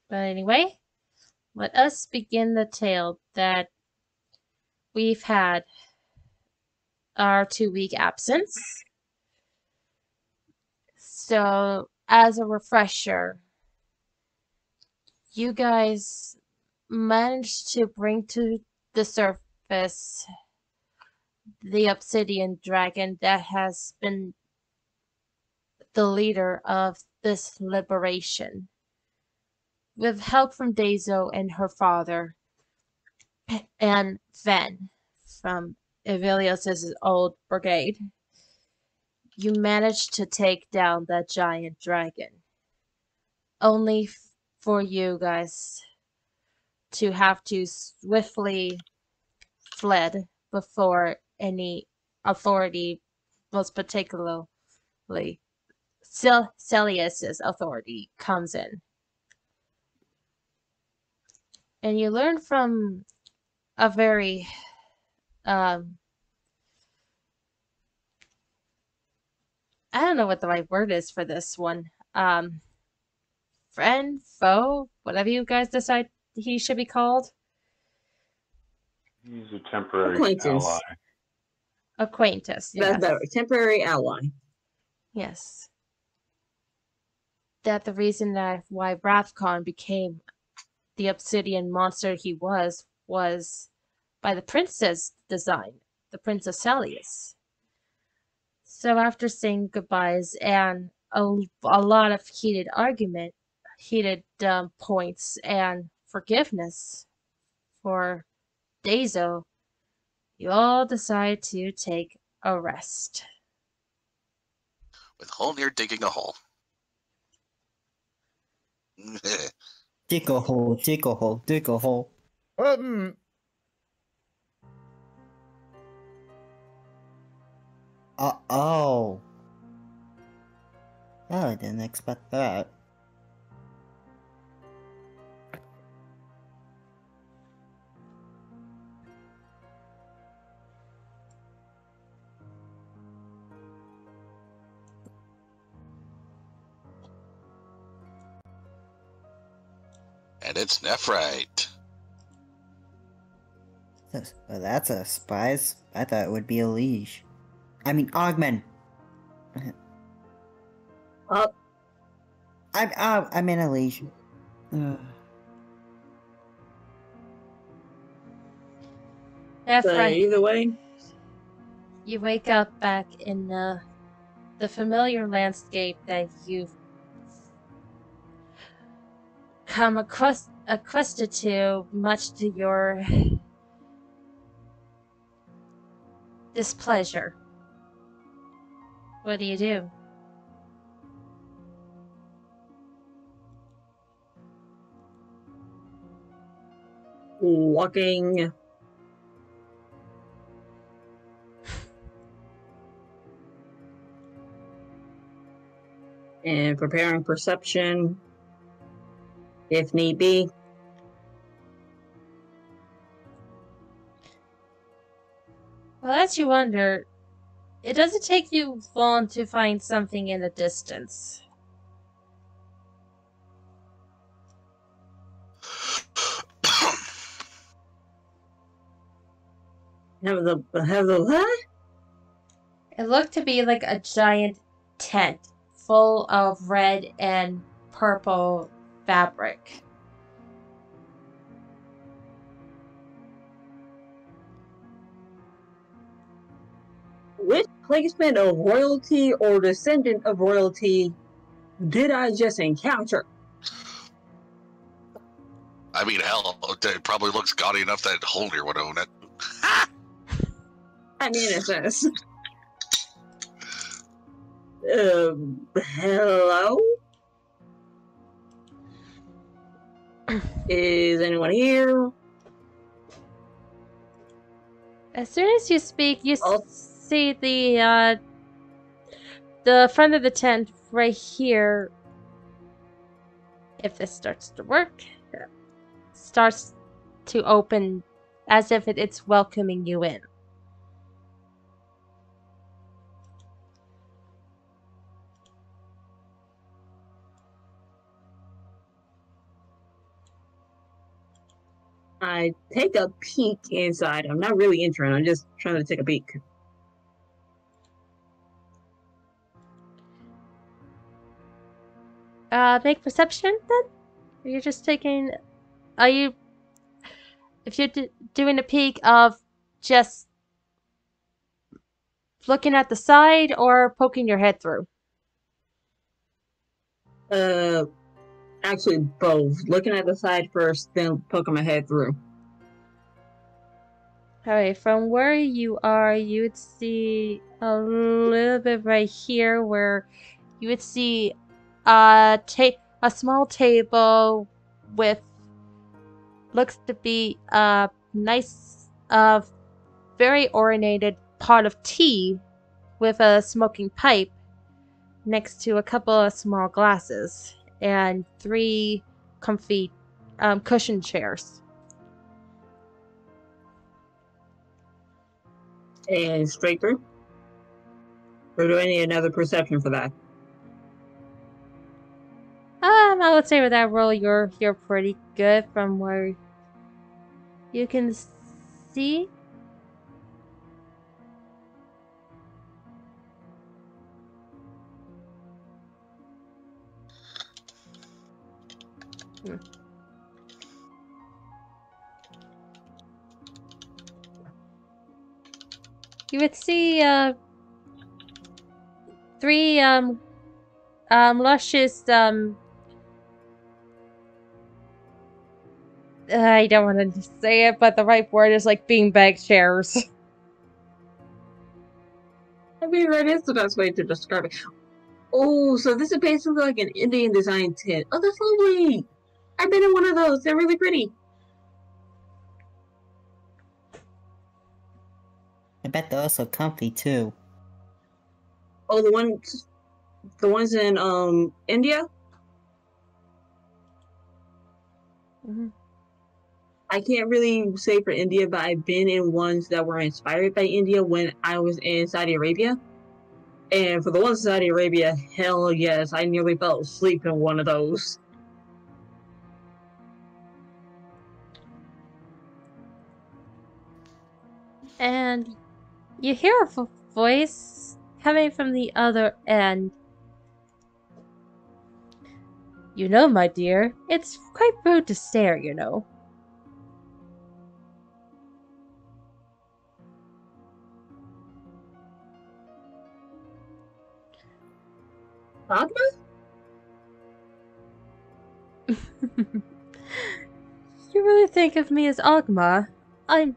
But anyway, let us begin the tale that we've had our 2 week absence. So, as a refresher, you guys managed to bring to the surface the obsidian dragon that has been the leader of this liberation. With help from Dazo and her father, and Ven from Evelios' old brigade, you managed to take down that giant dragon. Only for you guys to have to swiftly fled before any authority, most particularly Celius's authority, comes in. And you learn from a very I don't know what the right word is for this one. Friend, foe, whatever you guys decide he should be called. He's a temporary Acquaintance. ally. Acquaintance, yes. That's better. Temporary ally. Yes. That the reason that why Wrathcon became the obsidian monster he was by the princess design, the Princess Celius. So after saying goodbyes and a lot of heated points and forgiveness for Dazo, you all decide to take a rest. With Holnir digging a hole. Dig a hole, dig a hole, dig a hole. Oh. Oh, I didn't expect that. And it's Nephrite. Well, that's a surprise. I thought it would be a liege. I mean, Augment. I'm in a liege. Either way, you wake up back in the familiar landscape that you've come accustomed to, much to your displeasure. What do you do? walking. And preparing perception, if need be. Well, as you wonder, it doesn't take you long to find something in the distance. Have the what? It looked to be like a giant tent full of red and purple fabric. Which placement of royalty or descendant of royalty did I just encounter? I mean, hell, it probably looks gaudy enough that Holnir would own it. I mean, it says. Hello? Is anyone here? As soon as you speak, you see the front of the tent right here. If this starts to work, starts to open as if it's welcoming you in. I take a peek inside. I'm not really entering. I'm just trying to take a peek. Make perception then? Or you're just taking... Are you... If you're doing a peek of just looking at the side or poking your head through? Actually both. Looking at the side first, then poking my head through. Alright, from where you are, you would see a little bit right here where you would see a small table with looks to be a nice, very ornated pot of tea with a smoking pipe next to a couple of small glasses and 3 comfy cushion chairs. And straight through? Or do I need another perception for that? I would say with that roll, you're pretty good from where you can see. You would see 3 luscious I don't want to say it, but the right word is like beanbag chairs. I mean, that is the best way to describe it. Oh, so this is basically like an Indian design tent. Oh, that's lovely. I've been in one of those. They're really pretty. I bet they're also comfy too. Oh, the ones in India? Mm-hmm. I can't really say for India, but I've been in ones that were inspired by India when I was in Saudi Arabia. And for the ones in Saudi Arabia, hell yes, I nearly fell asleep in one of those. And you hear a voice coming from the other end. You know, my dear, it's quite rude to stare, you know. Agma? You really think of me as Agma? I'm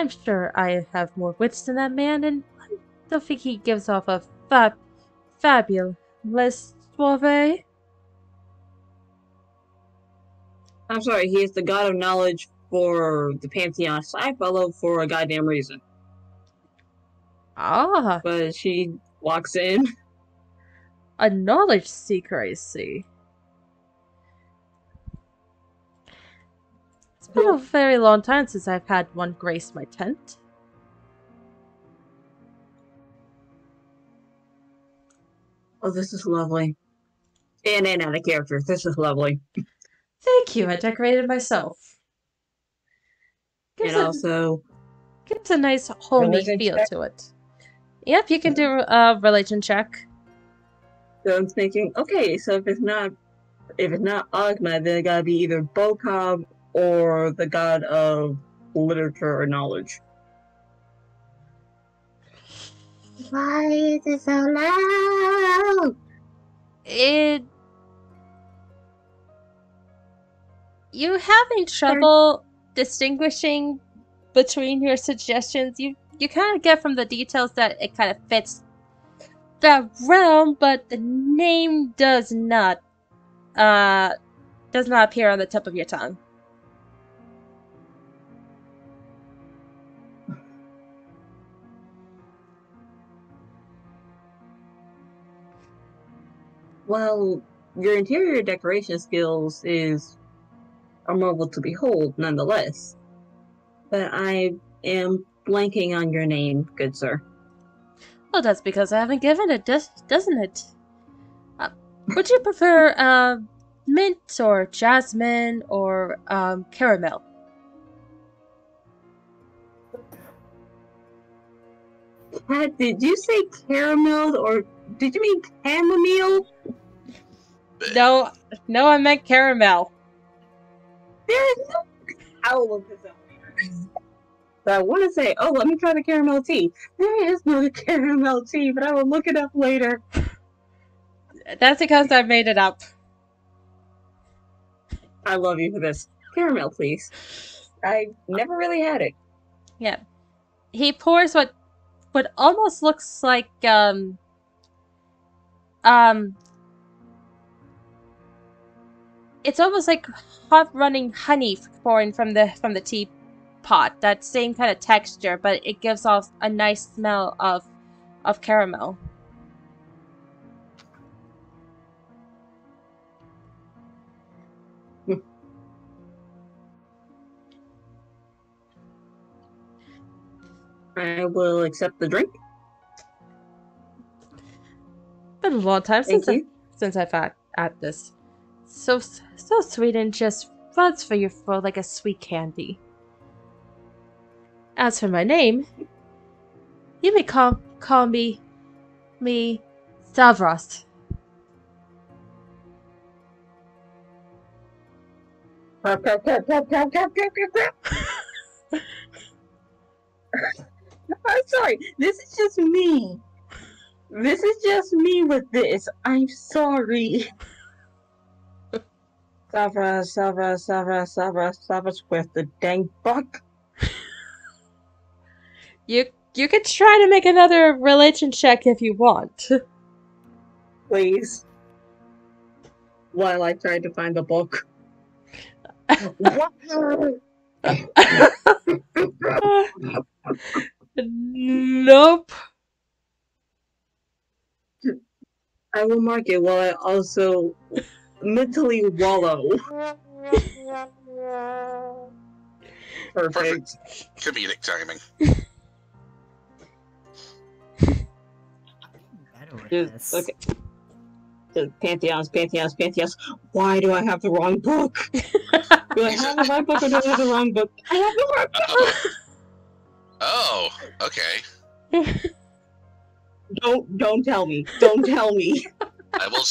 sure I have more wits than that man, and I don't think he gives off a fabulous suave. I'm sorry, he is the god of knowledge for the Pantheon. So I follow for a goddamn reason. Ah, But she walks in. a knowledge seeker, I see. It's been a very long time since I've had one grace my tent. Oh, this is lovely. And out of character. This is lovely. Thank you, I decorated myself. Gives a nice homey feel to it. Yep, you can do a religion check. So I'm thinking, okay, so if it's not Agma, then it gotta be either Bokob or the god of literature or knowledge. Why is it so loud? You having trouble distinguishing between your suggestions? You kind of get from the details that it kind of fits that realm, but the name does not appear on the tip of your tongue. Well, your interior decoration skills is a marvel to behold, nonetheless. But I am blanking on your name, good sir. Well, that's because I haven't given it, doesn't it? Would you prefer mint or jasmine or caramel? Pat, did you say caramel or did you mean chamomile? No, I meant caramel. There is no. I will look this up later. So I want to say, oh, let me try the caramel tea. There is no caramel tea, but I will look it up later. That's because I made it up. I love you for this. Caramel, please. I never really had it. Yeah. He pours what almost looks like it's almost like hot running honey pouring from the teapot. That same kind of texture, but it gives off a nice smell of caramel. I will accept the drink. Been a long time Thank you. since I've had this. So sweet and just runs for your throat like a sweet candy. As for my name, you may call me Stavros. I'm sorry. This is just me. This is just me with this. I'm sorry. Stavros with the dang buck. You could try to make another religion check if you want. Please. While I try to find the book. Nope. I will mark it while I also mentally wallow. Perfect. Comedic timing. Okay. Pantheons. Why do I have the wrong book? Do I have the right book or do I have the wrong book? I have the wrong book! Oh, okay. Don't tell me. Don't tell me. I will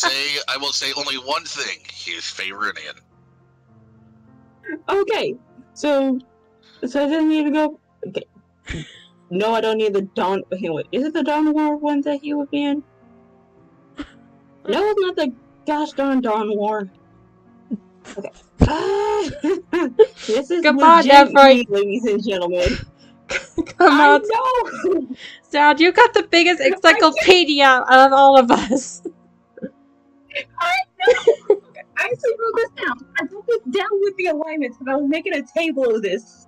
say only one thing. He is Faerunian. Okay. So I didn't need to go. Okay. No, I don't need the Dawn. Okay, wait. Is it the Dawn War one that he would be in? No, it's not the gosh darn Dawn War. Okay. This is Come on, legit Nephroid. me, ladies and gentlemen. Come on. know. Sound, you got the biggest encyclopedia out of all of us. I know. I actually wrote this down. I wrote this down with the alignments, but I was making a table of this.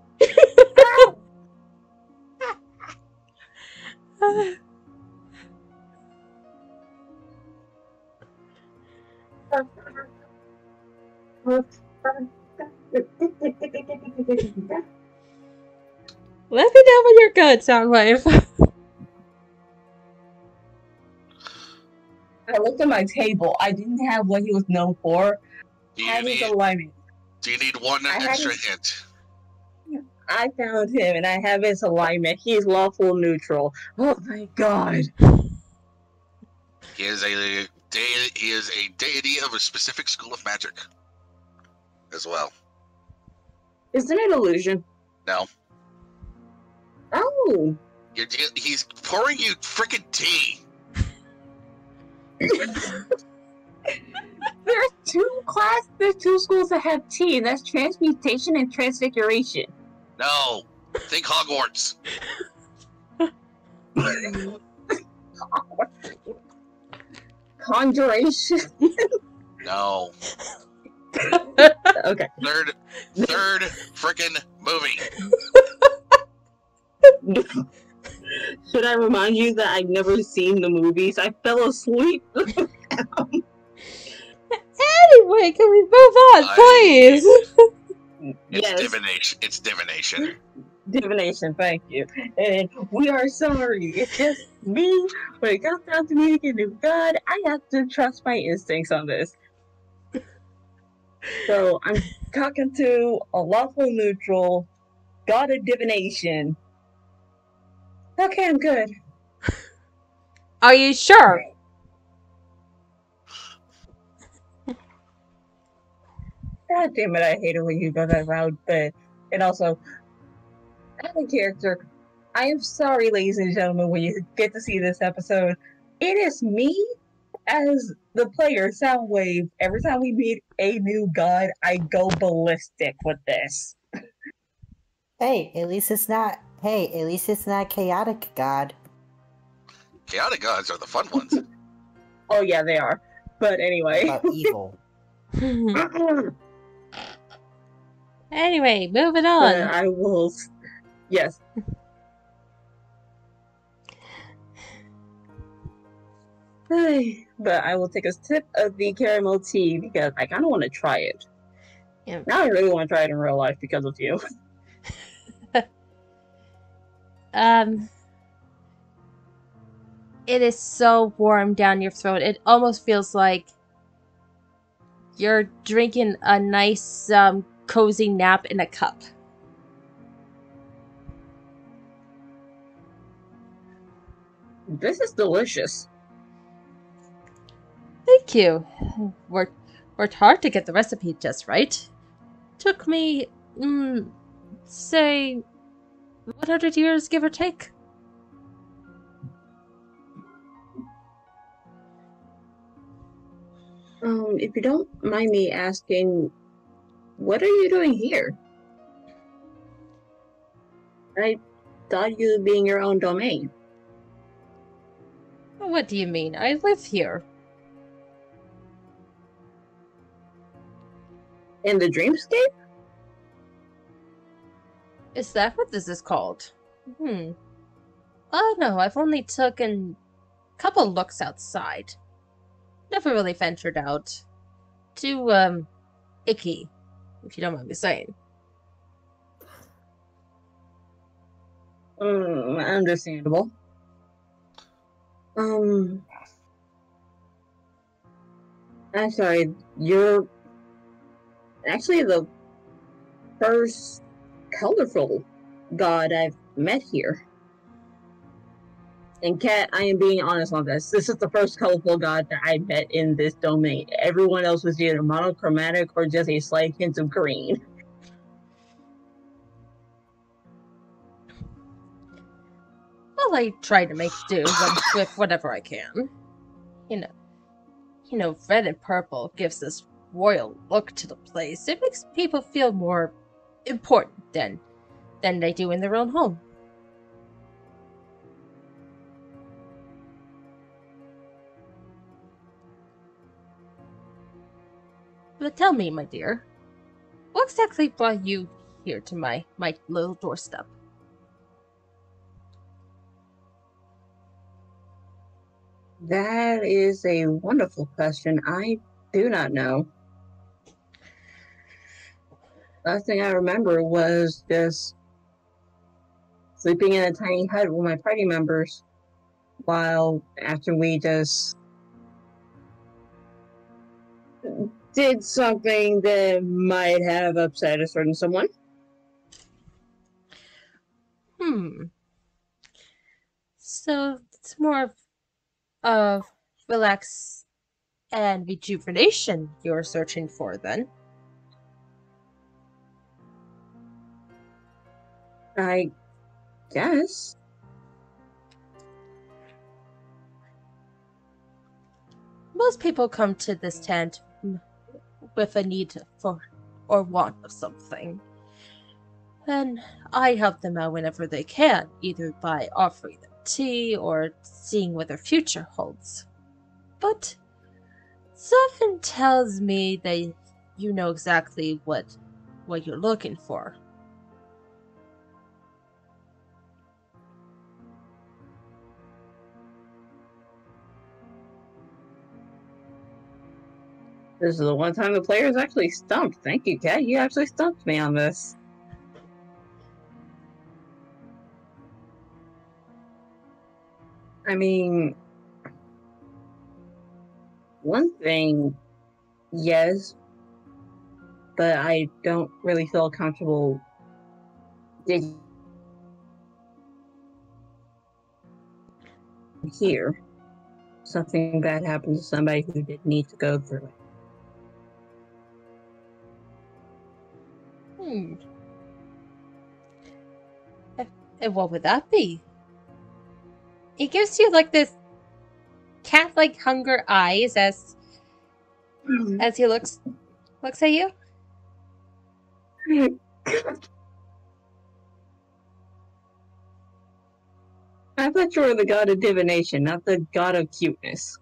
Let me know when you're good, Soundwave. I looked at my table. I didn't have what he was known for. Do I had his alignment. you need one extra hint? I found him, and I have his alignment. He is lawful neutral. Oh my god! He is a deity of a specific school of magic, as well. Isn't it illusion? No, Oh. he's pouring you frickin' tea. There's two schools that have T, and that's transmutation and transfiguration. No, think Hogwarts. Conjuration. No. Okay. Third frickin' movie. Should I remind you that I've never seen the movies? I fell asleep. Anyway, can we move on, please? It's Yes. divination. It's divination. Divination, thank you. And we are sorry. It's just me. When it comes down to me to do God, I have to trust my instincts on this. So I'm talking to a lawful neutral, god of divination. Okay, I'm good. Are you sure? God damn it, I hate it when you go that route, but and also as a character, I am sorry, ladies and gentlemen, when you get to see this episode. It is me as the player, Soundwave. Every time we meet a new god, I go ballistic with this. Hey, at least it's not. Hey, at least it's not chaotic god. Chaotic gods are the fun ones. Oh yeah, they are. But anyway. About evil. Anyway, moving But on. I will. Yes. But I will take a sip of the caramel tea because I kind of want to try it. Yeah. Now I really want to try it in real life because of you. It is so warm down your throat. It almost feels like you're drinking a nice, cozy nap in a cup. This is delicious. Thank you. Worked hard to get the recipe just right. Took me, say, 100 years, give or take. If you don't mind me asking, what are you doing here? I thought you would be in your own domain. What do you mean? I live here. In the dreamscape? Is that what this is called? Oh no, I've only taken a couple looks outside. Never really ventured out. Too, icky, if you don't mind me saying. Understandable. I'm sorry, you're actually the first colorful god I've met here. And Kat, I am being honest on this. This is the first colorful god that I met in this domain. Everyone else was either monochromatic or just a slight hint of green. Well, I try to make do with whatever I can. You know, red and purple gives this royal look to the place. It makes people feel more important than they do in their own home. But tell me, my dear, what exactly brought you here to my little doorstep? That is a wonderful question. I do not know. Last thing I remember was just sleeping in a tiny hut with my party members while after we just did something that might have upset a certain someone. So it's more of relax and rejuvenation you're searching for, then? I guess. Most people come to this tent with a need for or want of something. And I help them out whenever they can, either by offering them tea or seeing what their future holds. But something tells me that you know exactly what you're looking for. This is the one time the player is actually stumped. Thank you, Kat. You actually stumped me on this. I mean, one thing, yes, but I don't really feel comfortable digging here. something bad happened to somebody who didn't need to go through it. And what would that be? He gives you like this cat-like hunger eyes as he looks at you. I thought you were the god of divination, not the god of cuteness.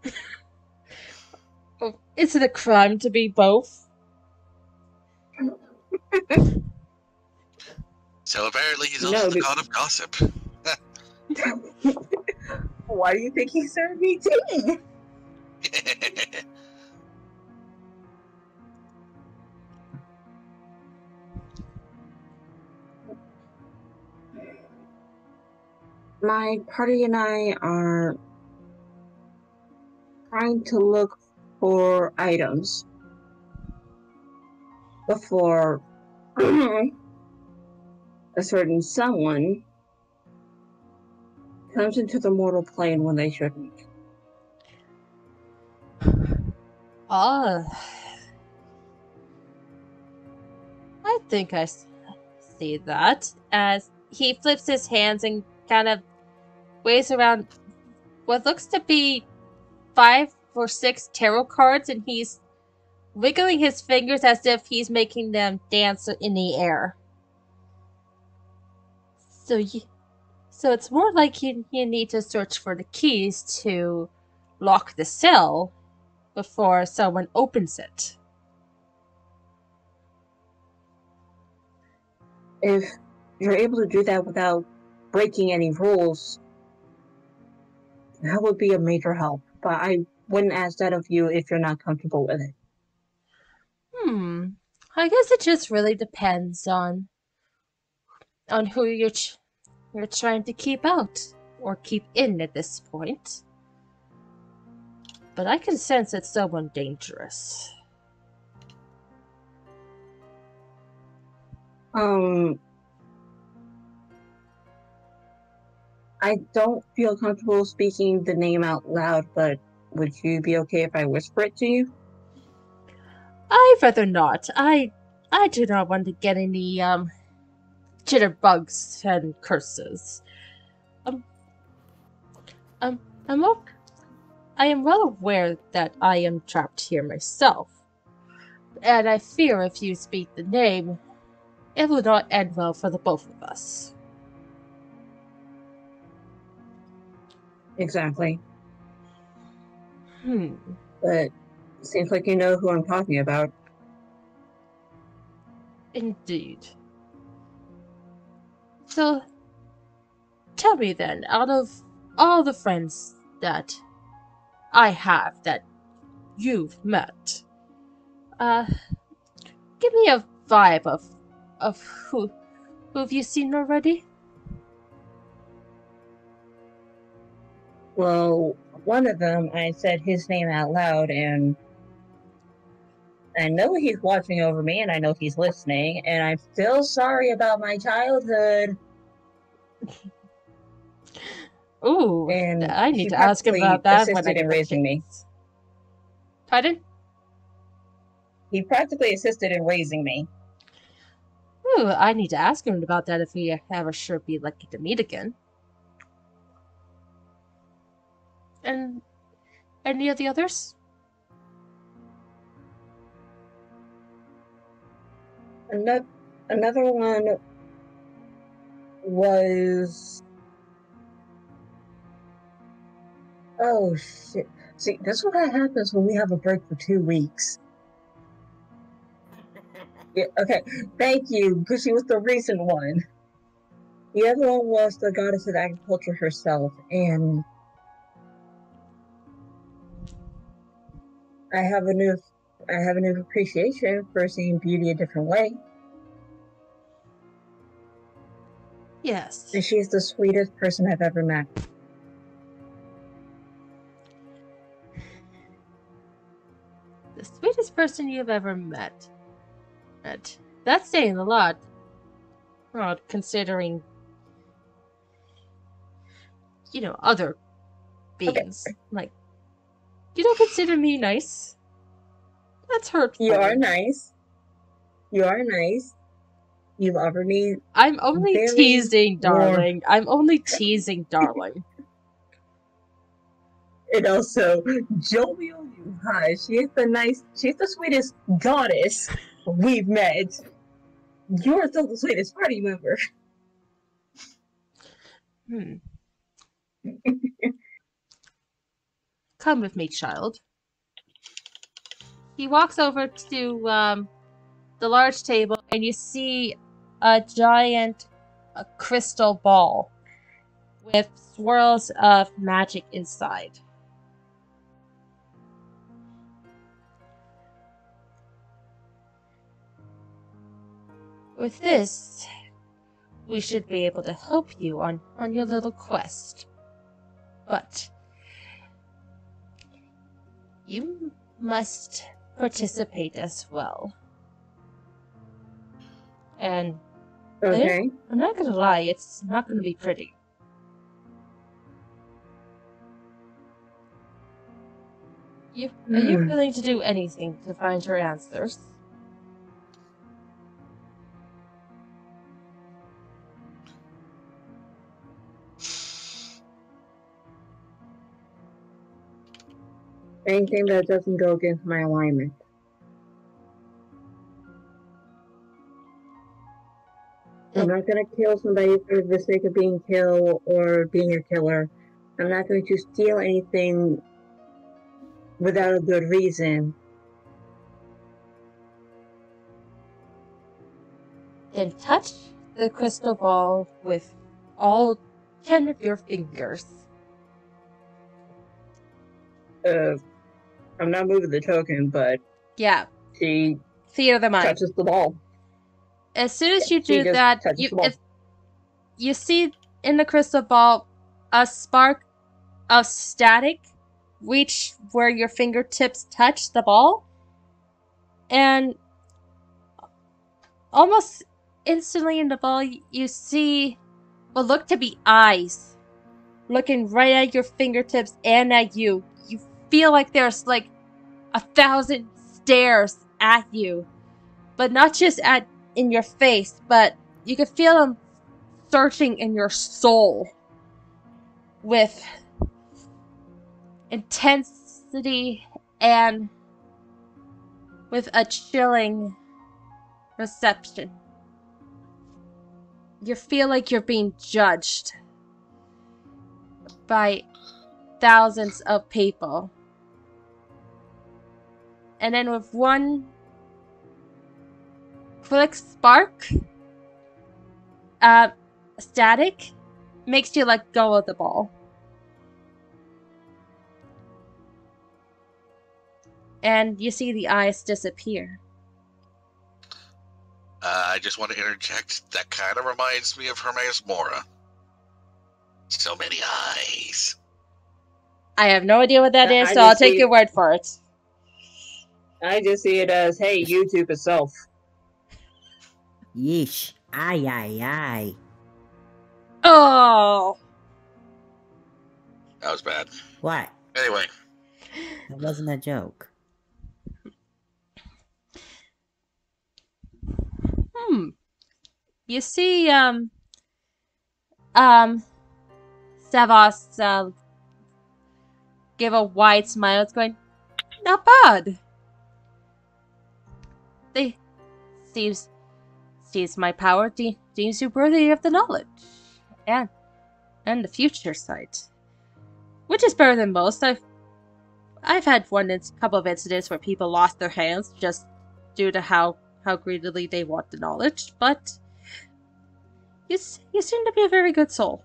Oh, is it a crime to be both? So apparently he's also the god of gossip. Why do you think he served me tea? My party and I are trying to look for items before a certain someone comes into the mortal plane when they shouldn't. I think I see that, as he flips his hands and kind of waves around what looks to be 5 or 6 tarot cards, and he's wiggling his fingers as if he's making them dance in the air. So it's more like you need to search for the keys to lock the cell before someone opens it. If you're able to do that without breaking any rules, that would be a major help. But I wouldn't ask that of you if you're not comfortable with it. I guess it just really depends on who you're trying to keep out or keep in at this point. But I can sense it's someone dangerous. I don't feel comfortable speaking the name out loud, but would you be okay if I whisper it to you? I'd rather not. I do not want to get any jitterbugs and curses. I am well aware that I am trapped here myself, and I fear if you speak the name, it will not end well for the both of us. Exactly. Hmm. But seems like you know who I'm talking about. Indeed. So, tell me then, out of all the friends that I have that you've met, give me a vibe of who have you seen already? Well, one of them, I said his name out loud, and I know he's watching over me, and I know he's listening, and I'm still sorry about my childhood. Ooh, And I need to ask him about that when I get in raising me. Pardon? He practically assisted in raising me. Ooh, I need to ask him about that if we ever sure be lucky to meet again. And any of the others? Another one was... Oh, shit. See, that's what happens when we have a break for 2 weeks. Yeah, okay, thank you, because she was the recent one. The other one was the goddess of agriculture herself, and I have a new appreciation for seeing beauty a different way. Yes. And she's the sweetest person I've ever met. The sweetest person you've ever met. That's saying a lot. Well, considering, other beings. Okay. Like, You don't consider me nice. That's hurtful. You are nice. You are nice. You've offered me. I'm only very teasing, darling. warm. I'm only teasing, darling. And also, Jovial Yuha. She's the sweetest goddess we've met. You're still the sweetest party member. Come with me, child. He walks over to the large table, and you see a giant crystal ball with swirls of magic inside. With this, we should be able to help you on your little quest. But you must participate as well. And Okay. I'm not gonna lie, it's not gonna be pretty. Are you willing to do anything to find your answers? Anything that doesn't go against my alignment. I'm not going to kill somebody for the sake of being killed or being a killer. I'm not going to steal anything without a good reason. Then touch the crystal ball with all 10 of your fingers. I'm not moving the token, but yeah, she theater of the mind. Touches the ball. As soon as you do that, you see in the crystal ball a spark of static reach where your fingertips touch the ball, and almost instantly in the ball you see what look to be eyes looking right at your fingertips and at you. You feel like there's like 1,000 stares at you, but not just in your face, but you can feel them searching in your soul with intensity and with a chilling reception. You feel like you're being judged by thousands of people. And then with one quick spark, static makes you let go of the ball. And you see the eyes disappear. I just want to interject. That kind of reminds me of Hermes Mora. So many eyes. I have no idea what that is, so I'll take your word for it. I just see it as, hey, YouTube itself. Yeesh. Aye, aye, aye. Oh! That was bad. What? Anyway. That wasn't a joke. You see, Savos, give a wide smile. It's going, not bad. They seems my power deems you worthy of the knowledge and the future sight, which is better than most. I've had couple of incidents where people lost their hands just due to how greedily they want the knowledge, but you seem to be a very good soul.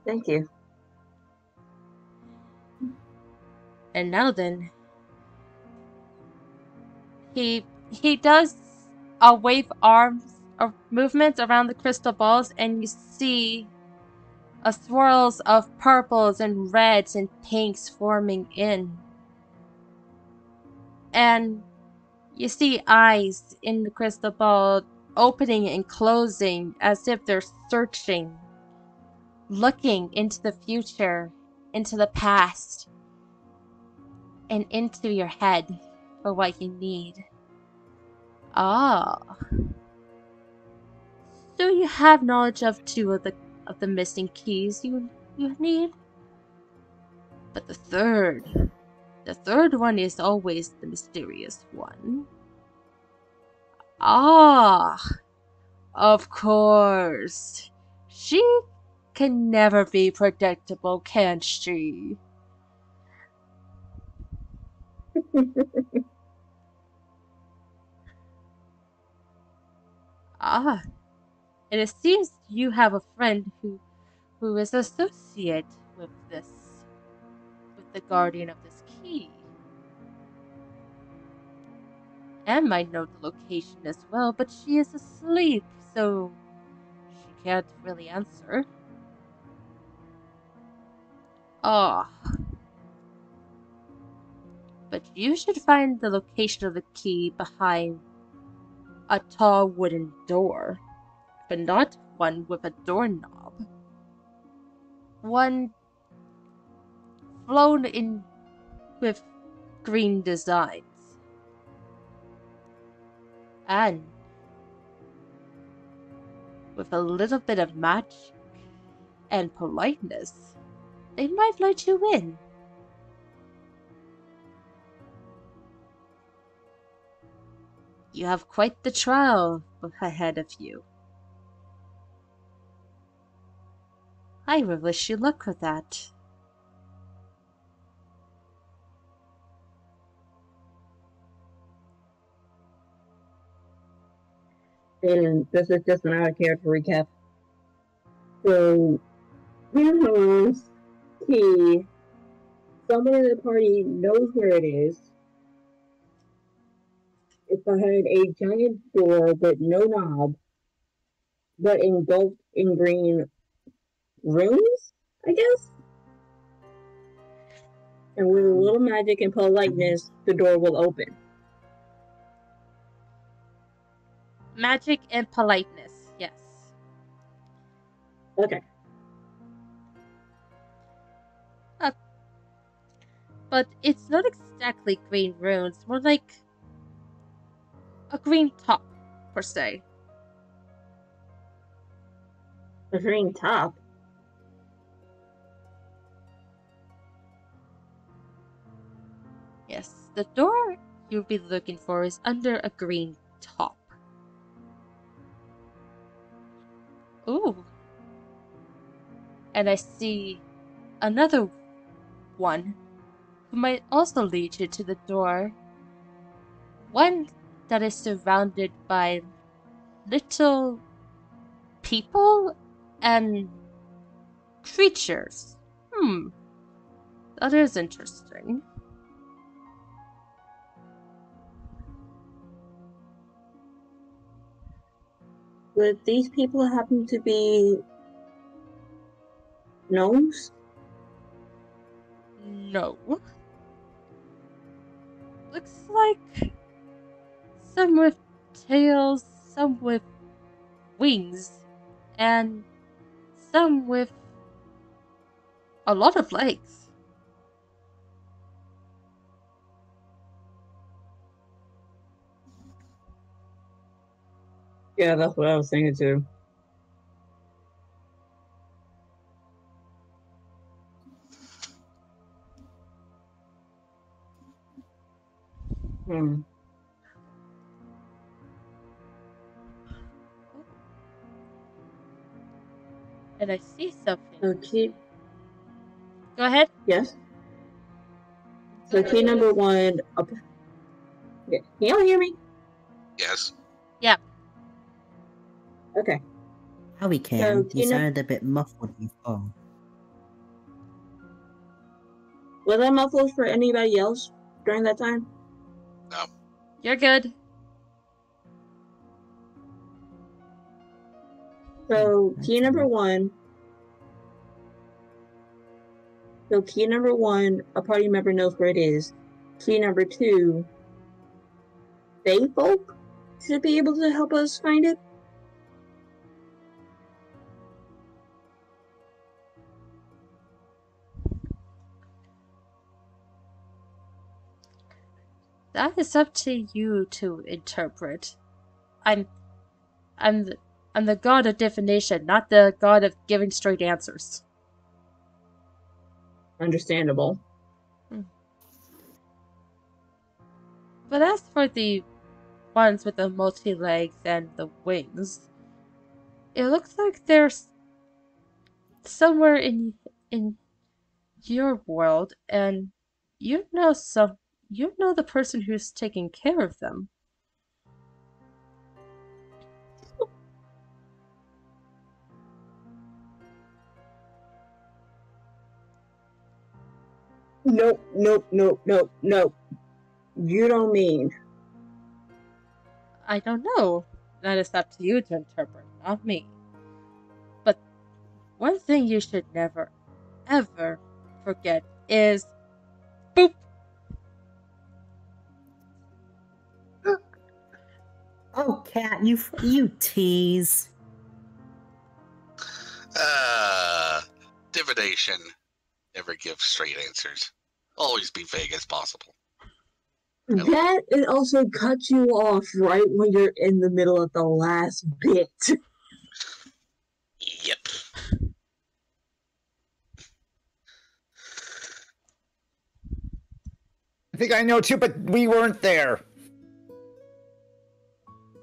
Thank you. And now then, he does a wave arms of movements around the crystal balls, and you see a swirls of purples and reds and pinks forming in. And you see eyes in the crystal ball opening and closing as if they're searching looking into the future, into the past, and into your head for what you need. Ah. So you have knowledge of two of the missing keys you need? But the third one is always the mysterious one. Ah, of course. She can never be predictable, can she? Ah, and it seems you have a friend who is associated with the guardian of this key. And might know the location as well, but she is asleep, so she can't really answer. Ah. But you should find the location of the key behind a tall wooden door, but not one with a doorknob. One flown in with green designs. And with a little bit of magic and politeness, they might let you in. You have quite the trial ahead of you. I will wish you luck with that. And this is just an out of character recap. So, Grandma's key, someone in the party knows where it is. It's behind a giant door with no knob, but engulfed in green runes, I guess? And with a little magic and politeness, the door will open. Magic and politeness, yes. Okay. But it's not exactly green runes, more like a green top, per se. A green top? Yes, the door you'll be looking for is under a green top. Ooh. And I see another one who might also lead you to the door. One that is surrounded by little people and creatures. That is interesting. Would these people happen to be gnomes? No. Looks like some with tails, some with wings, and some with a lot of legs. Yeah, that's what I was thinking too. And I see something. So key. Go ahead. Yes. So key number one. Yeah. Can y'all hear me? Yes. Yeah. Okay. Oh, we can. So, You sounded a bit muffled before. Was I muffled for anybody else during that time? No. You're good. So key number one. So key number one, a party member knows where it is. Key number two, they folk should be able to help us find it. That is up to you to interpret. I'm I'm the, I'm the god of divination, not the god of giving straight answers. Understandable. But as for the ones with the multi-legs and the wings, it looks like there's somewhere in your world, and you know the person who's taking care of them. Nope, nope, nope, nope, nope. You don't mean. I don't know. That is up to you to interpret, not me. But one thing you should never, ever forget is boop. Oh, Cat, you tease. Divination. Never give straight answers. Always be vague as possible. That it also cuts you off right when you're in the middle of the last bit. Yep. I think I know too, but we weren't there.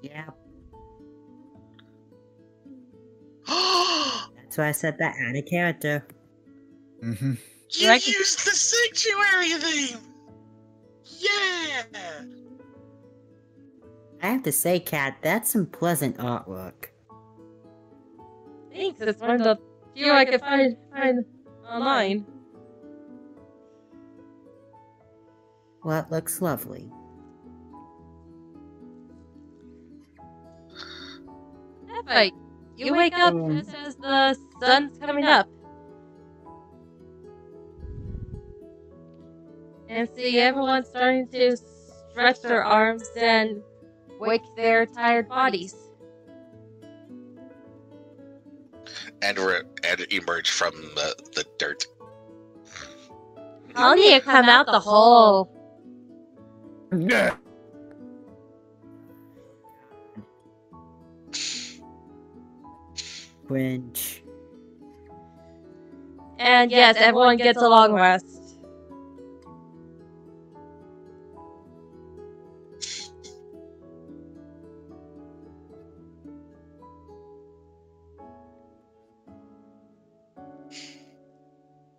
Yeah. That's why I said that out of character. Mm-hmm. You used the sanctuary theme! Yeah! I have to say, Cat, that's some pleasant artwork. Thanks, it's one of the few I could find online. Well, it looks lovely. Right. You wake up just as the sun's coming up. And see everyone starting to stretch their arms and wake their tired bodies. And emerge from the dirt. How do you come out the hole? Yeah. Cringe. And yes, everyone gets a long rest.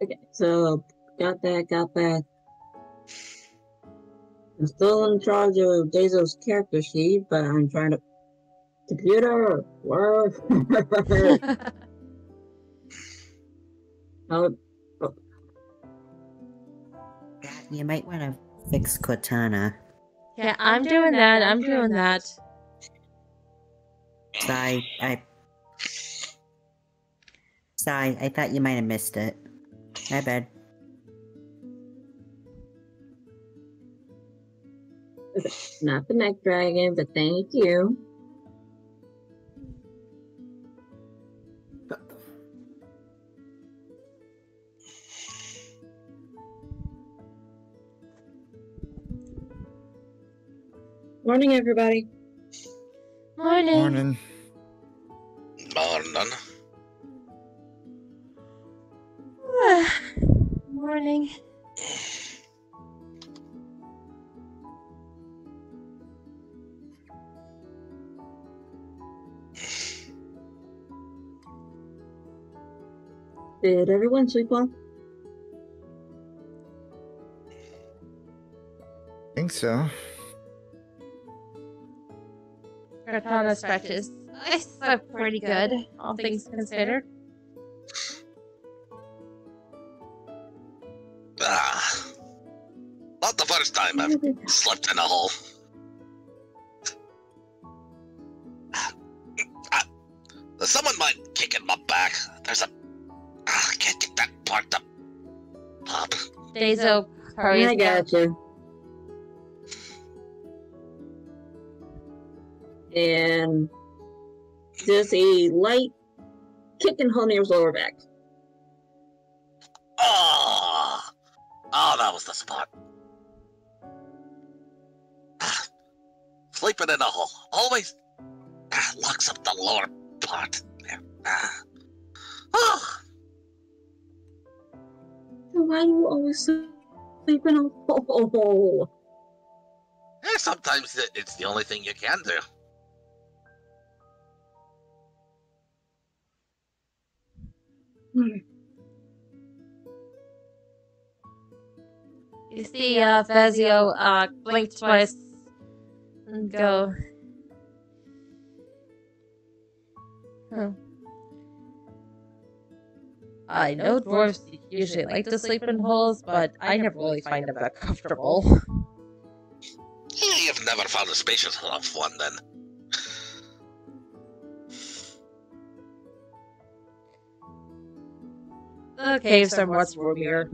Okay, so got that. I'm still in charge of Dazo's character sheet, but I'm trying to computer work. Oh, You might want to fix Cortana. Yeah, I'm doing that. Sorry, I thought you might have missed it. My bad. not the neck dragon, but thank you. Morning, everybody. Morning. Morning. Morning. Morning. Did everyone sleep well? Think so. Cortana stretches. I slept pretty good, all things considered. Not the first time I've slept in a hole. There's someone might kick in my back. There's a... I can't get that part up. Dazo hurries I got you. And just a light kick in Honey's lower back. Oh, that was the spot. sleeping in a hole. Always locks up the lower part. Oh. Why do you always sleep in a hole? Sometimes it's the only thing you can do. You see, Vezio, blink twice and go. Oh. I know dwarves usually like to sleep in holes, but I never really find them that comfortable. Yeah, you've never found a spacious enough one, then. The caves are much roomier.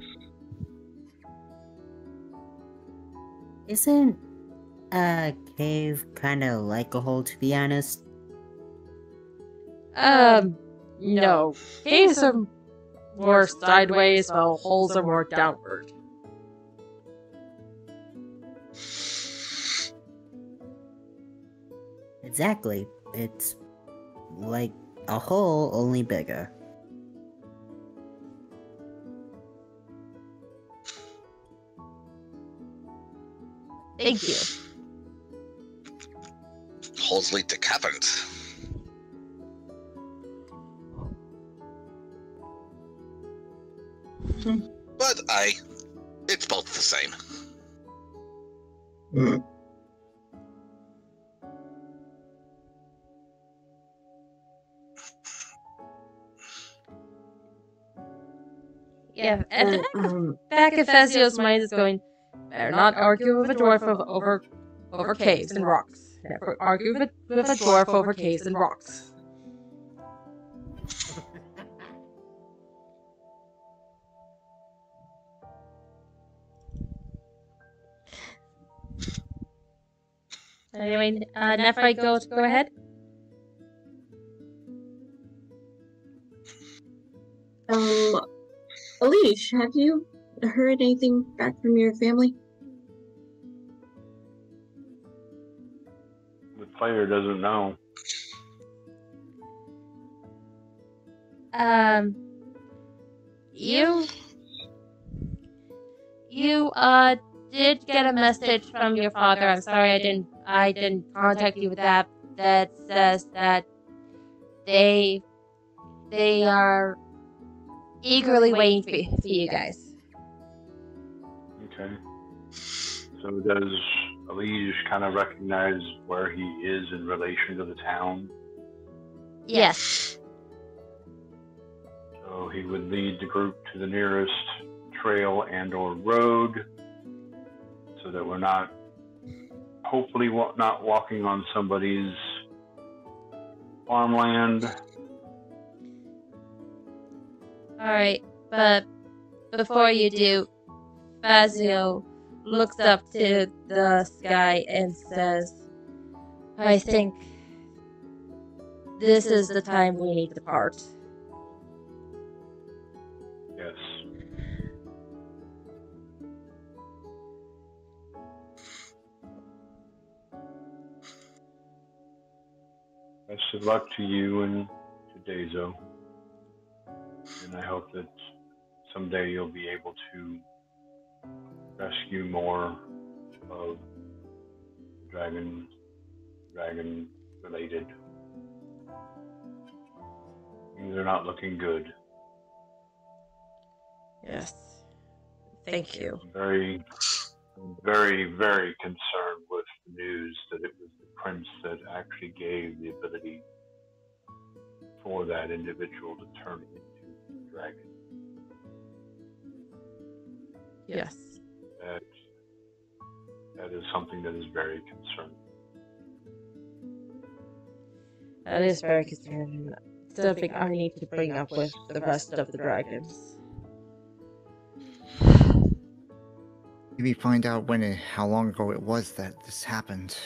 Isn't a cave kind of like a hole, to be honest? No. Caves are more sideways, while holes are more downward. Exactly. It's like a hole, only bigger. Thank you. Holes lead to caverns. But it's both the same. Yeah, and back of Fazio's mind is going, better not argue with a dwarf over caves and rocks. Never argue with a dwarf over caves and rocks. Anyway, Nephi, go ahead. Alish, have you heard anything back from your family? The player doesn't know. You did get a message from your father. I'm sorry I didn't contact you with that. That says that they are eagerly waiting for you guys. Okay. So does Elige kind of recognize where he is in relation to the town? Yes. So he would lead the group to the nearest trail and or road so that we're not, hopefully not walking on somebody's farmland. Alright, but before you do, Fazio looks up to the sky and says, I think this is the time we need to part. Yes. Best of luck to you and to Dezo. And I hope that someday you'll be able to rescue more of dragon related. Things are not looking good. Yes. Thank you. I'm very, very, very concerned with the news that it was the prince that actually gave the ability for that individual to turn into a dragon. Yes. That is something that is very concerning. That is very concerning. Something I need to bring up with the rest of the dragons. Maybe find out how long ago it was that this happened.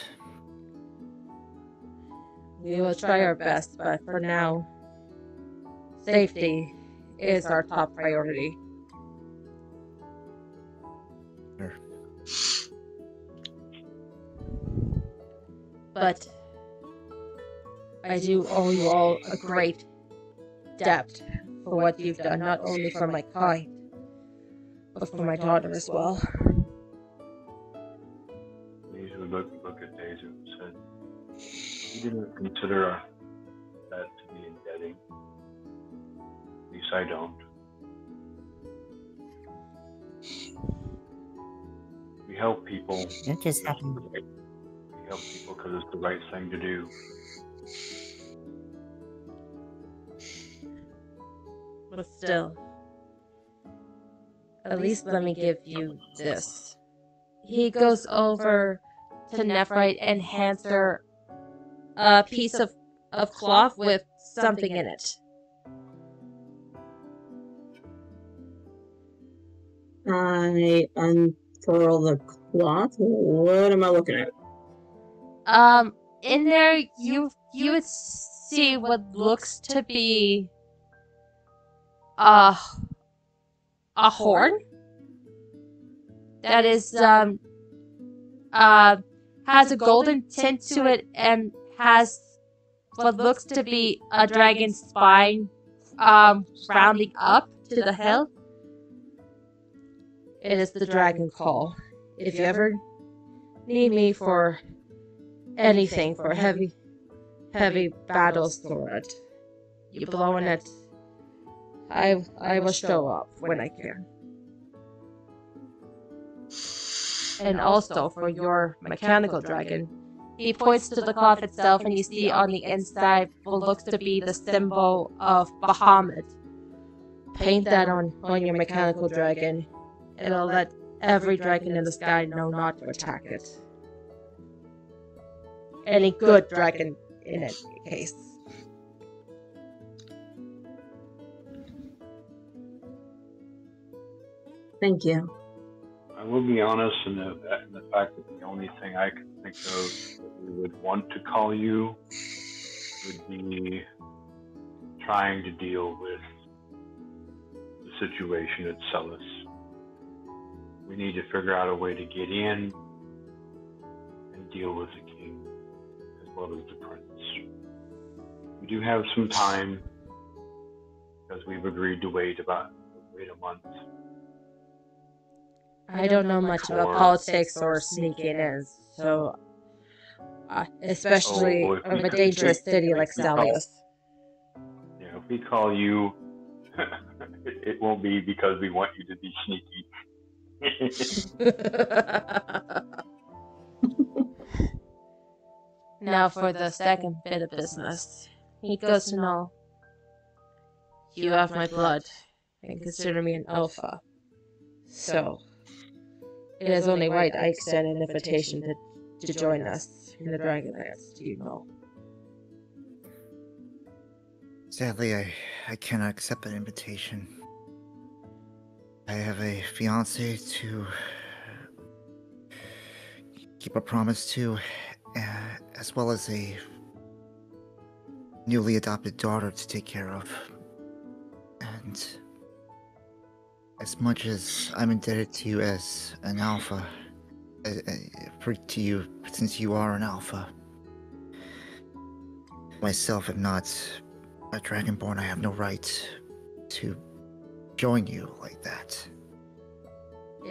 We will try our best, but for now, safety is our top priority. Sure. But I do owe you all a great debt for what you've done, not only for my kind, but for my daughter as well. These would look at Daisy and said, "You didn't consider that to be indebting. At least I don't. We help people. It just happened. We help people because it's the right thing to do." But still, at least let me give you this. He goes over to Nephrite and hands her a piece of cloth with something in it. I unfurl the cloth. What am I looking at? In there you would see what looks to be a horn that is has a golden tint to it and has what looks to be a dragon's spine rounding up to the hill. It is the dragon call. If you ever need me for anything, for heavy battles for it, you blow in it, I will show up when I can. And also for your mechanical dragon, he points to the cloth itself, and you see on the inside what looks to be the symbol of Bahamut. Paint that on your mechanical dragon. It'll let every dragon in the sky know not to attack it. Any good dragon in any case. Thank you. I will be honest in the fact that the only thing I can think of that we would want to call you would be trying to deal with the situation at Celis. We need to figure out a way to get in and deal with the king as well as the prince. We do have some time because we've agreed to wait a month. I don't know much about politics or sneaking in, so especially of a dangerous city like Salius. Yeah, if we call you, it won't be because we want you to be sneaky. Now for the second bit of business. He goes to know you have my blood and consider me an alpha. So it is only right I extend an invitation to join us in the Dragonlance, do you know? Sadly, I cannot accept that invitation. I have a fiancé to keep a promise to, as well as a newly adopted daughter to take care of. And as much as I'm indebted to you as an alpha, to you, since you are an alpha, myself am not a dragonborn, I have no right to join you like that.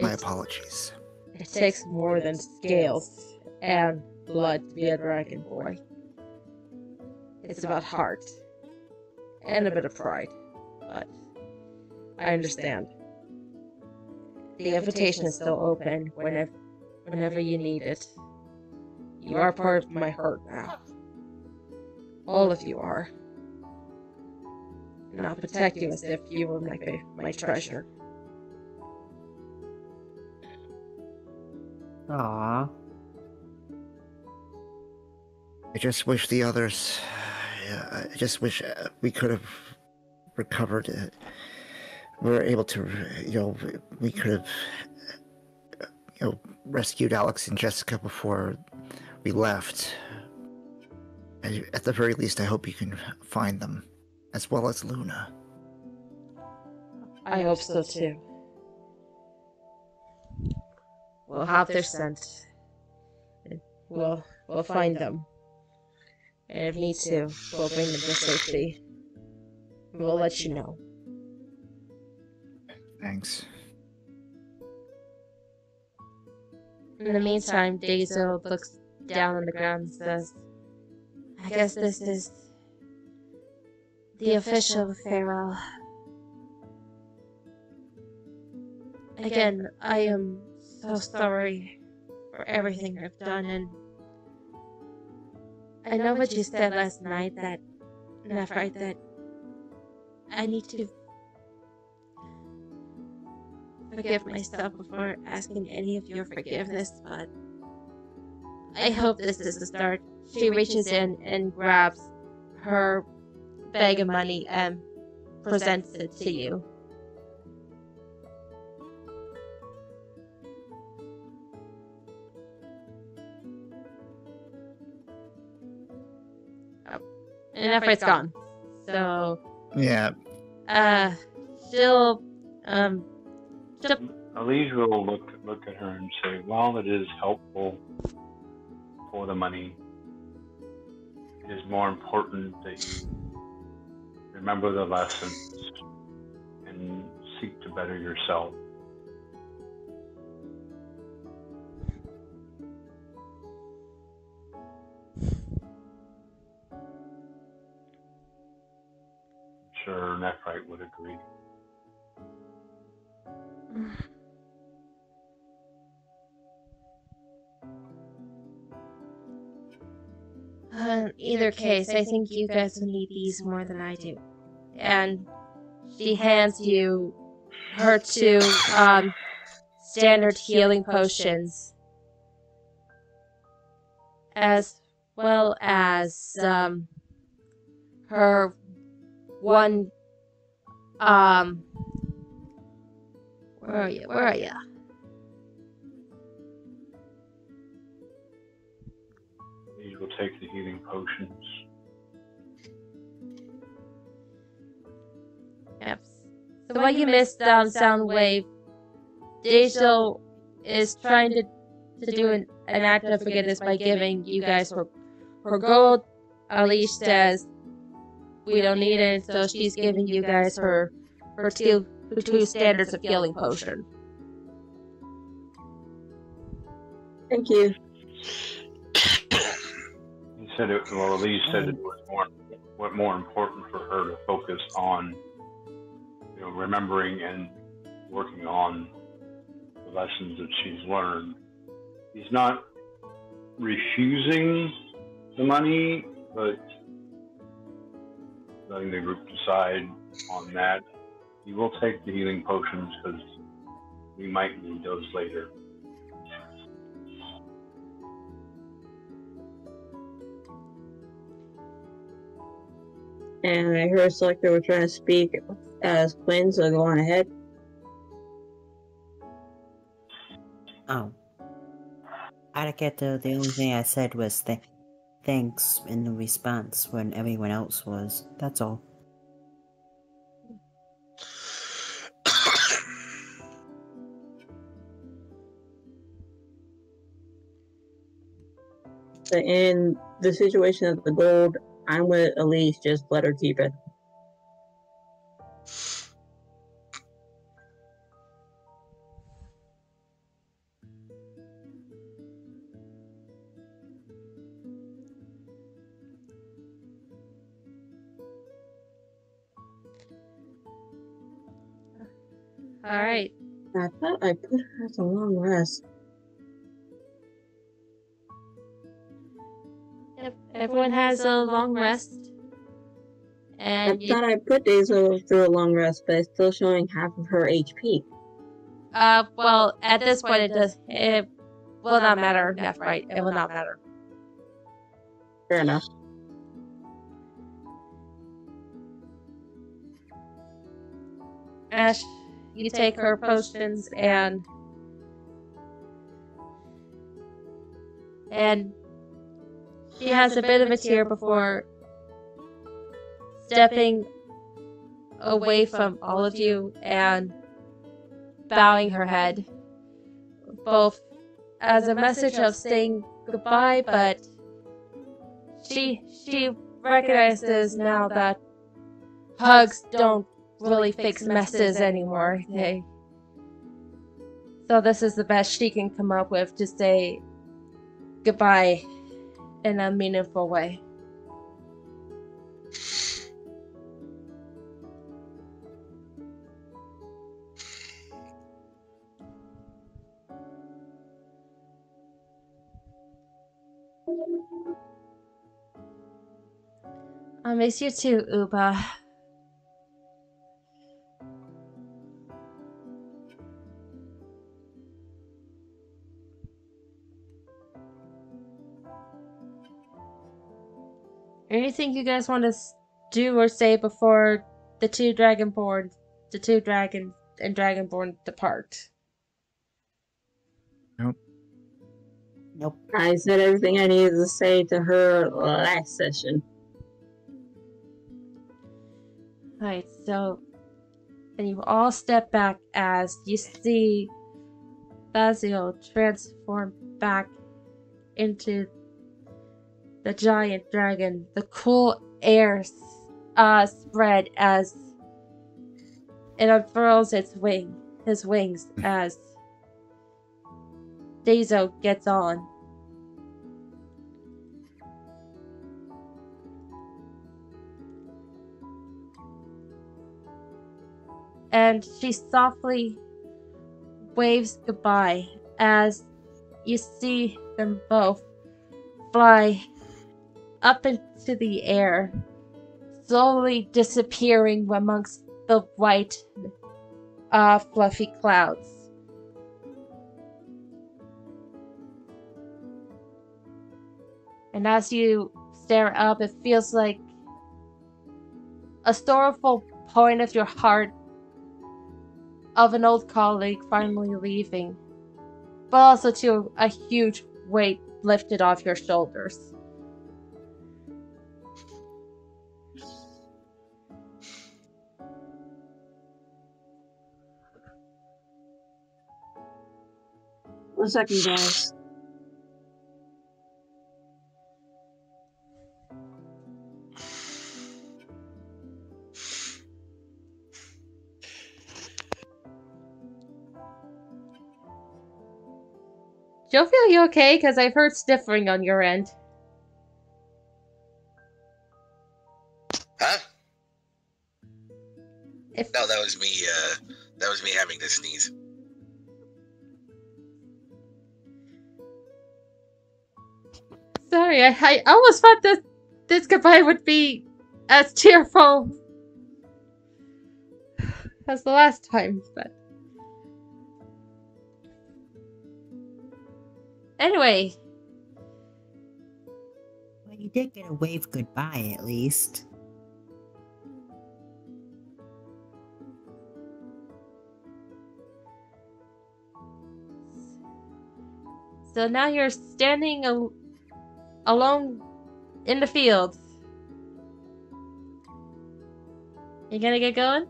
My apologies. It takes more than scales and blood to be a dragonborn. It's about heart and a bit of pride, but I understand. The invitation is still open whenever you need it. You are part of my heart now. All of you are. And I'll protect you as if you were my treasure. Aww. I just wish the others... I just wish we could have recovered it. We were able to, we could have, rescued Alex and Jessica before we left. At the very least, I hope you can find them, as well as Luna. I hope so too. We'll have their scent. We'll find them. And if need to, we'll bring them to safety. We'll let you know. Thanks. In the meantime, Daisy looks down on the ground and says, I guess this is the official farewell. Again, I am so sorry for everything I've done, and I know what you said last night, that I need to forgive myself before asking any of your forgiveness, but I hope this is the start. She reaches in and grabs her bag of money and presents it to you. And Nephrite's gone. So Yeah. she'll Elise will look at her and say, while it is helpful for the money, it is more important that you remember the lessons and seek to better yourself. I'm sure Nephrite would agree. In either case, I think you guys will need these more than I do. And she hands you her two standard healing potions, as well as her one where are you? Elise will take the healing potions. Yep. So what you missed, Soundwave, Deja is trying to do an act of forgiveness by giving you guys her gold. Elise says we don't need it, so she's giving you guys her two standards of healing potion. Thank you. He said it. Well, Elise said it was more important for her to focus on, remembering and working on the lessons that she's learned. He's not refusing the money, but letting the group decide on that. He will take the healing potions because we might need those later. And I heard Selector were trying to speak as Quinn, so go on ahead. Oh. Arigato, the only thing I said was thanks in the response when everyone else was. That's all. In the situation of the gold, I'm with Elise, just let her keep it. Alright. I thought I put her at a long rest. Yep, everyone has a long rest. And I thought I put Daisy through a long rest, but it's still showing half of her HP. Well, at this point it will not matter, Nephrite. It will not matter. Fair enough. Ash, you take her potions and she has a bit of a tear before stepping away from all of you and bowing her head, both as a message of saying goodbye, but she recognizes now that hugs don't really fix messes anymore. So this is the best she can come up with to say goodbye in a meaningful way. I miss you too, Uba. Anything you guys want to do or say before the two dragons and Dragonborn depart? Nope. Nope. I said everything I needed to say to her last session. Alright, so then you all step back as you see Basil transform back into the giant dragon. The cool air spread as it unfurls his wings as Daiso gets on. And she softly waves goodbye as you see them both fly up into the air, slowly disappearing amongst the white, fluffy clouds. And as you stare up, it feels like a sorrowful point of your heart of an old colleague finally leaving, but also to a huge weight lifted off your shoulders. One second, guys. Jovial, you okay? Because I've heard sniffling on your end. Huh? If No, that was me. That was me having to sneeze. Sorry, I almost thought that this goodbye would be as cheerful as the last time, but... Anyway. Well, you did get a wave goodbye, at least. So now you're standing alone in the field. You gonna get going?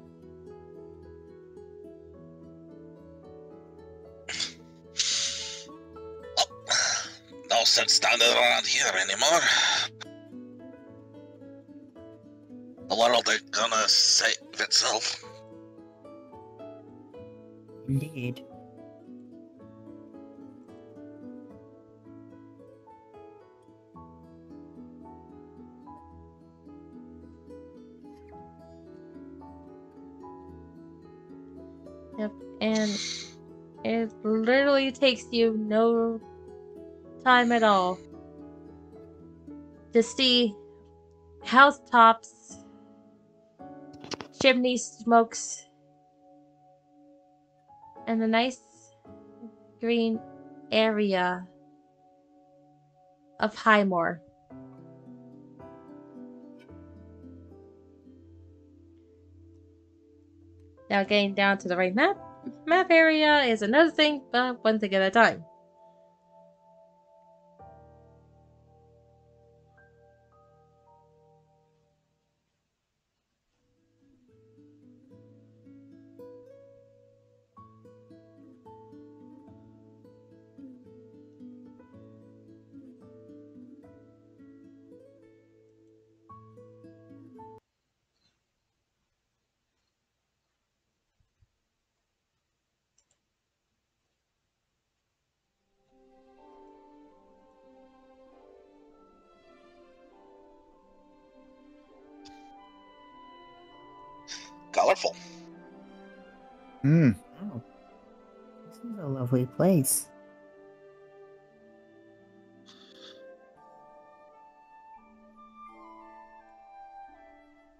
No sense standing around here anymore. The world ain't gonna save itself. Indeed. Yep, and it literally takes you no time at all to see housetops, chimney smokes, and a nice green area of Highmore. Now getting down to the right map area is another thing, but one thing at a time. colorful. Hmm. Wow. This is a lovely place.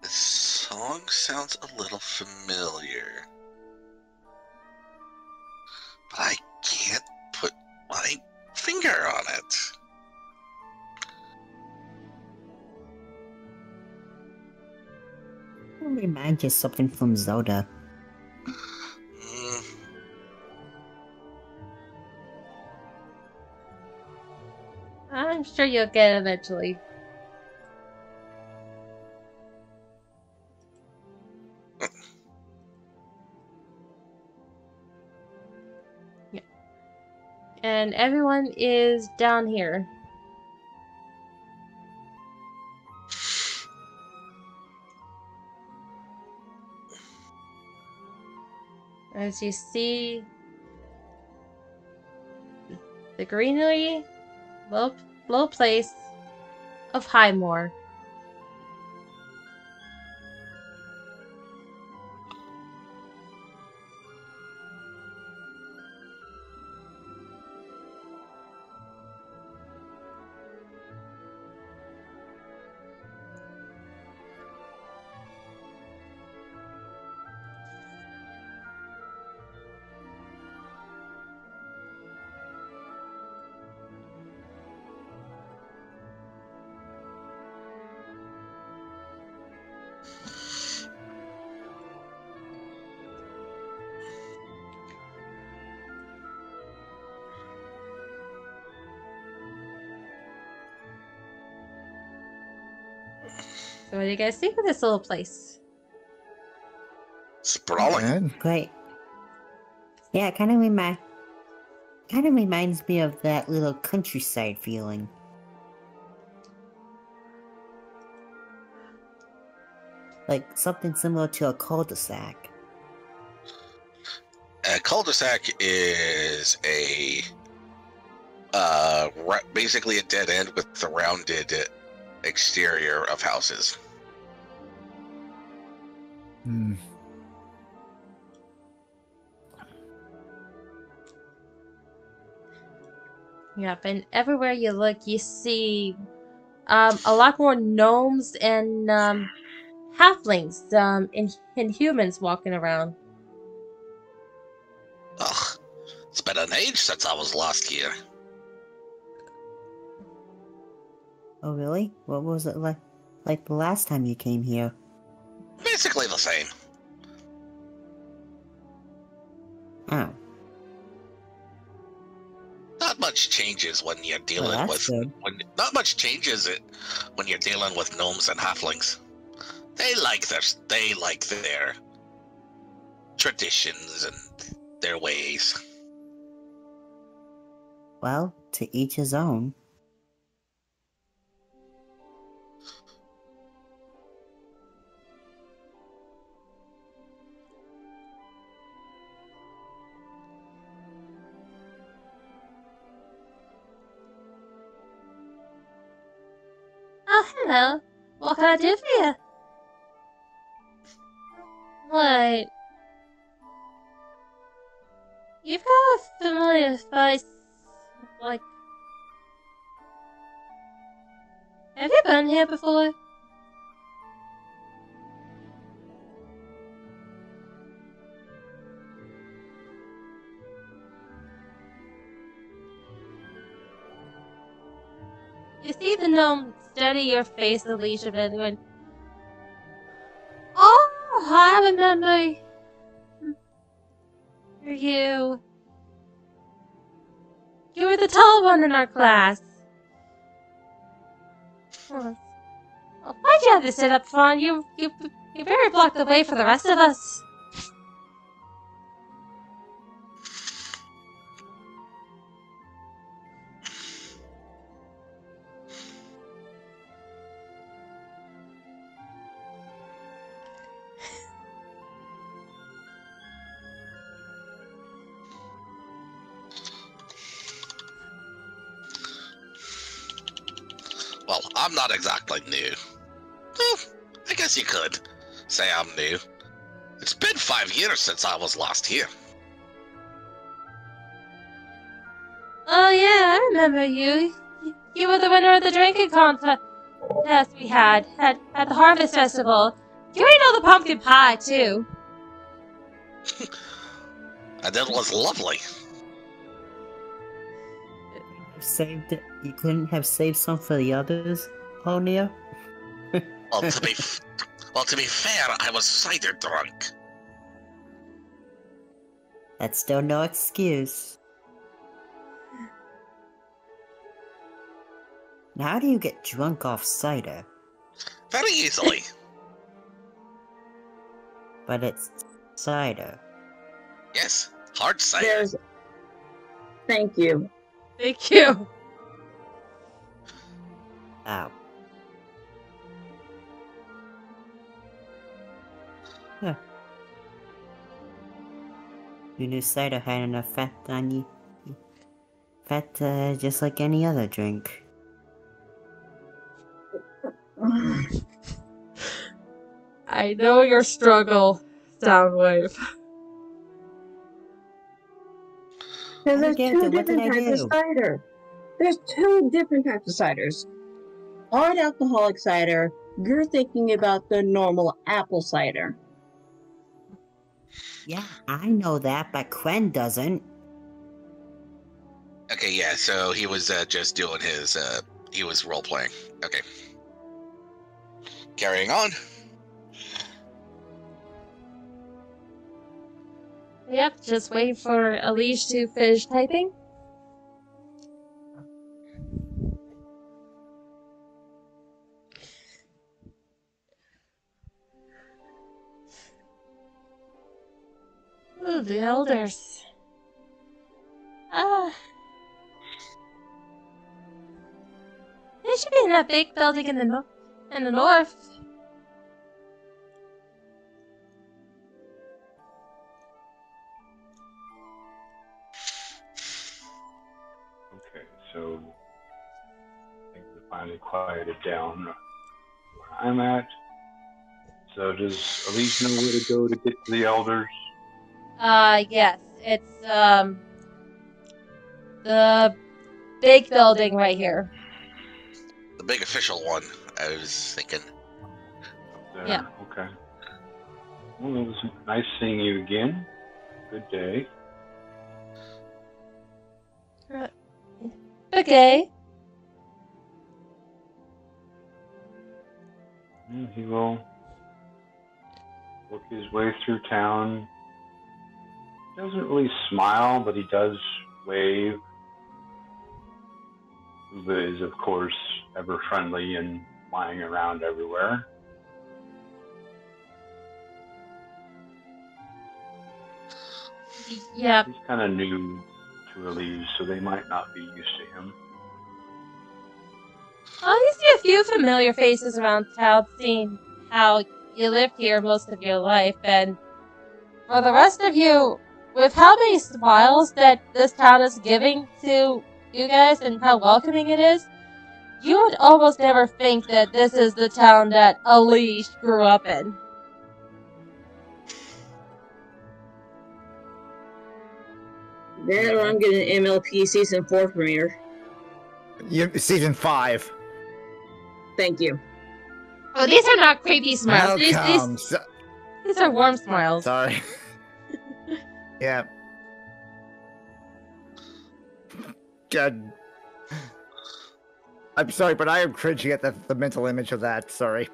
This song sounds a little familiar, but I can't put my finger on it. It reminds you of something from Zelda. Mm, I'm sure you'll get it eventually. Yeah. And everyone is down here. As you see the greenery, low place of Highmore. So what do you guys think of this little place? sprawling. Good. Great. Yeah, it kind of reminds me of that little countryside feeling. Like something similar to a cul-de-sac. A cul-de-sac is basically a dead end with the rounded exterior of houses. Hmm. Yep, and everywhere you look, you see a lot more gnomes and halflings and humans walking around. Ugh, it's been an age since I was last here. Oh, really? What was it like the last time you came here? Basically the same. Oh, Not much changes when you're well, dealing that's with good. not much changes it when you're dealing with gnomes and halflings. They like their traditions and their ways. Well, to each his own. Oh, hello. What can I do for you? What? You've got a familiar face. Like, have you been here before? You see the gnome study your face a leash of it and went, oh, I remember you. You were the tall one in our class. Why'd you have to sit up front? You very blocked the way for the rest of us. Well, I'm not exactly new. Well, I guess you could say I'm new. It's been 5 years since I was last here. Oh yeah, I remember you. You were the winner of the drinking contest we had at the Harvest Festival. You ate all the pumpkin pie too. And that was lovely. Saved it. You couldn't have saved some for the others, O'Neill? Well, to be fair, I was cider drunk. That's still no excuse. Now, how do you get drunk off cider? Very easily. But it's cider. Yes, hard cider. Thank you. Thank you. Ow. Huh. You knew cider had enough fat on you. Fat, just like any other drink. I know your struggle, Soundwave. Because there's Okay, two so what did different I types of do? cider. There's two different types of ciders. Hard alcoholic cider, you're thinking about the normal apple cider. Yeah, I know that, but Quen doesn't. Okay, yeah, so he was just doing his, he was role-playing. Okay. Carrying on. Yep, just wait for Alicia to finish typing. Ooh, the elders. They should be in that big building in the north. Okay, so things have finally quieted down where I'm at. So does Elise know where to go to get to the elders? Yes, it's the big building right here. The big official one, I was thinking. There. Yeah. Okay. Well, it was nice seeing you again. Good day. Okay. He will work his way through town. Doesn't really smile, but he does wave. Uva is, of course, ever friendly and flying around everywhere. Yep. He's kind of new to Elise, so they might not be used to him. Oh, you see a few familiar faces around town, seeing how you lived here most of your life, and for the rest of you, with how many smiles that this town is giving to you guys and how welcoming it is, you would almost never think that this is the town that Alicia grew up in. That or I'm getting MLP season 4 premiere. Season 5. Thank you. Oh, these are not creepy smiles. These are warm smiles. Sorry. Yeah. God. I'm sorry, but I am cringing at the mental image of that. Sorry.